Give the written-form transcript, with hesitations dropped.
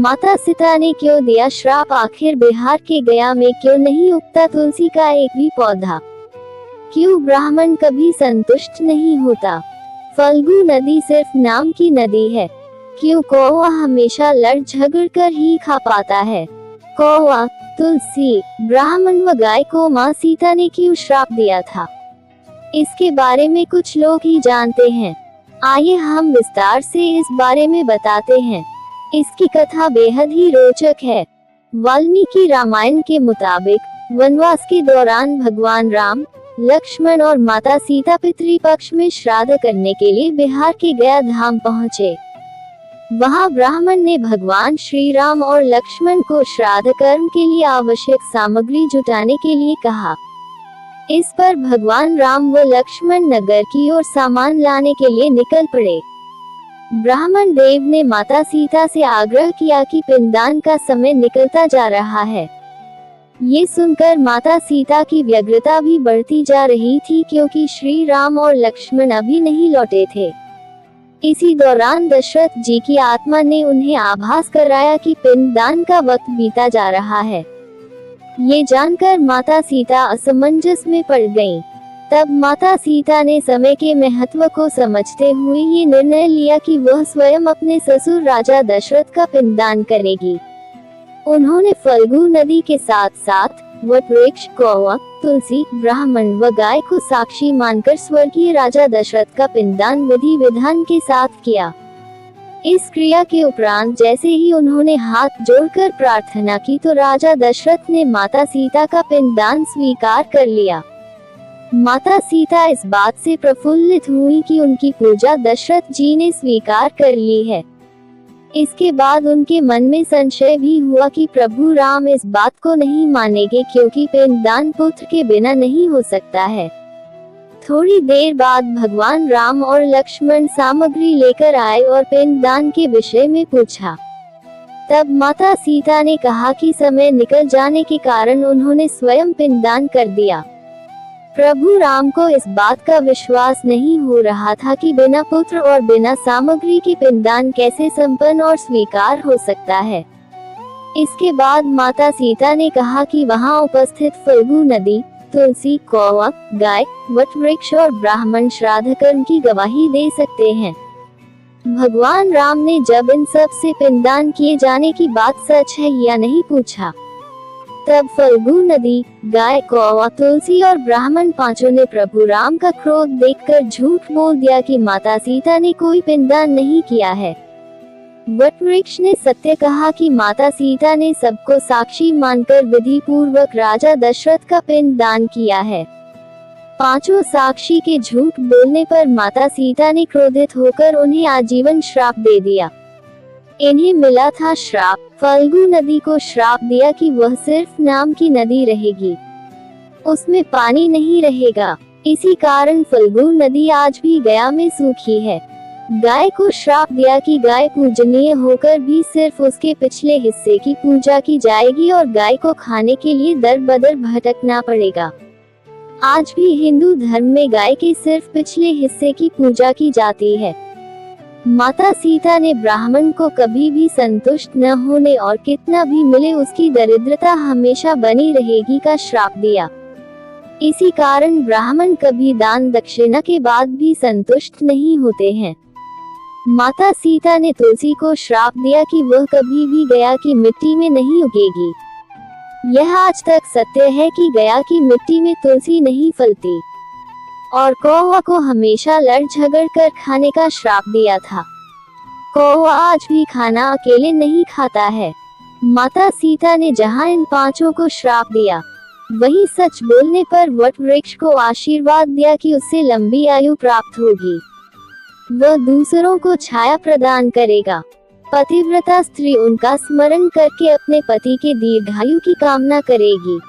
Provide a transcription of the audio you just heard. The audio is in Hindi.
माता सीता ने क्यों दिया श्राप? आखिर बिहार के गया में क्यों नहीं उगता तुलसी का एक भी पौधा? क्यों ब्राह्मण कभी संतुष्ट नहीं होता? फल्गु नदी सिर्फ नाम की नदी है। क्यों कौवा हमेशा लड़ झगड़ कर ही खा पाता है? कौवा, तुलसी, ब्राह्मण व गाय को माँ सीता ने क्यों श्राप दिया था? इसके बारे में कुछ लोग ही जानते हैं। आइए हम विस्तार से इस बारे में बताते हैं। इसकी कथा बेहद ही रोचक है। वाल्मीकि रामायण के मुताबिक वनवास के दौरान भगवान राम, लक्ष्मण और माता सीता पितृपक्ष में श्राद्ध करने के लिए बिहार के गया धाम पहुँचे। वहां ब्राह्मण ने भगवान श्री राम और लक्ष्मण को श्राद्ध कर्म के लिए आवश्यक सामग्री जुटाने के लिए कहा। इस पर भगवान राम व लक्ष्मण नगर की ओर सामान लाने के लिए निकल पड़े। ब्राह्मण देव ने माता सीता से आग्रह किया कि पिंडदान का समय निकलता जा रहा है। ये सुनकर माता सीता की व्यग्रता भी बढ़ती जा रही थी, क्योंकि श्री राम और लक्ष्मण अभी नहीं लौटे थे। इसी दौरान दशरथ जी की आत्मा ने उन्हें आभास कराया कि पिंडदान का वक्त बीता जा रहा है। ये जानकर माता सीता असमंजस में पड़ गईं। तब माता सीता ने समय के महत्व को समझते हुए ये निर्णय लिया कि वह स्वयं अपने ससुर राजा दशरथ का पिंडदान करेगी। उन्होंने फल्गु नदी के साथ साथ वटवृक्ष, कौवा, तुलसी, ब्राह्मण व गाय को साक्षी मानकर स्वर्गीय राजा दशरथ का पिंडदान विधि विधान के साथ किया। इस क्रिया के उपरांत जैसे ही उन्होंने हाथ जोड़कर प्रार्थना की तो राजा दशरथ ने माता सीता का पिंडदान स्वीकार कर लिया। माता सीता इस बात से प्रफुल्लित हुई कि उनकी पूजा दशरथ जी ने स्वीकार कर ली है। इसके बाद उनके मन में संशय भी हुआ कि प्रभु राम इस बात को नहीं मानेंगे, क्योंकि पिंडदान पुत्र के बिना नहीं हो सकता है। थोड़ी देर बाद भगवान राम और लक्ष्मण सामग्री लेकर आए और पिंडदान के विषय में पूछा। तब माता सीता ने कहा कि समय निकल जाने के कारण उन्होंने स्वयं पिंडदान कर दिया। प्रभु राम को इस बात का विश्वास नहीं हो रहा था कि बिना पुत्र और बिना सामग्री के पिंडदान कैसे संपन्न और स्वीकार हो सकता है। इसके बाद माता सीता ने कहा कि वहां उपस्थित फल्गु नदी, तुलसी, कौवा, गाय, वटवृक्ष और ब्राह्मण श्राद्ध कर्म की गवाही दे सकते हैं। भगवान राम ने जब इन सब से पिंडदान किए जाने की बात सच है या नहीं पूछा, तब फल्गु नदी, गाय, कौवा, तुलसी और ब्राह्मण पांचों ने प्रभु राम का क्रोध देखकर झूठ बोल दिया कि माता सीता ने कोई पिंडदान नहीं किया है। वटवृक्ष ने सत्य कहा कि माता सीता ने सबको साक्षी मानकर विधि पूर्वक राजा दशरथ का पिंडदान किया है। पांचों साक्षी के झूठ बोलने पर माता सीता ने क्रोधित होकर उन्हें आजीवन श्राप दे दिया। इन्हें मिला था श्राप। फल्गु नदी को श्राप दिया कि वह सिर्फ नाम की नदी रहेगी, उसमें पानी नहीं रहेगा। इसी कारण फल्गु नदी आज भी गया में सूखी है। गाय को श्राप दिया कि गाय पूजनीय होकर भी सिर्फ उसके पिछले हिस्से की पूजा की जाएगी और गाय को खाने के लिए दर बदर भटकना पड़ेगा। आज भी हिंदू धर्म में गाय के सिर्फ पिछले हिस्से की पूजा की जाती है। माता सीता ने ब्राह्मण को कभी भी संतुष्ट न होने और कितना भी मिले उसकी दरिद्रता हमेशा बनी रहेगी का श्राप दिया। इसी कारण ब्राह्मण कभी दान दक्षिणा के बाद भी संतुष्ट नहीं होते हैं। माता सीता ने तुलसी को श्राप दिया कि वह कभी भी गया की मिट्टी में नहीं उगेगी। यह आज तक सत्य है कि गया की मिट्टी में तुलसी नहीं फलती। और कौवा को हमेशा लड़ झगड़ कर खाने का श्राप दिया था। कौवा आज भी खाना अकेले नहीं खाता है। माता सीता ने जहां इन पांचों को श्राप दिया, वहीं सच बोलने पर वटवृक्ष को आशीर्वाद दिया कि उससे लंबी आयु प्राप्त होगी, वह दूसरों को छाया प्रदान करेगा। पतिव्रता स्त्री उनका स्मरण करके अपने पति के दीर्घायु की कामना करेगी।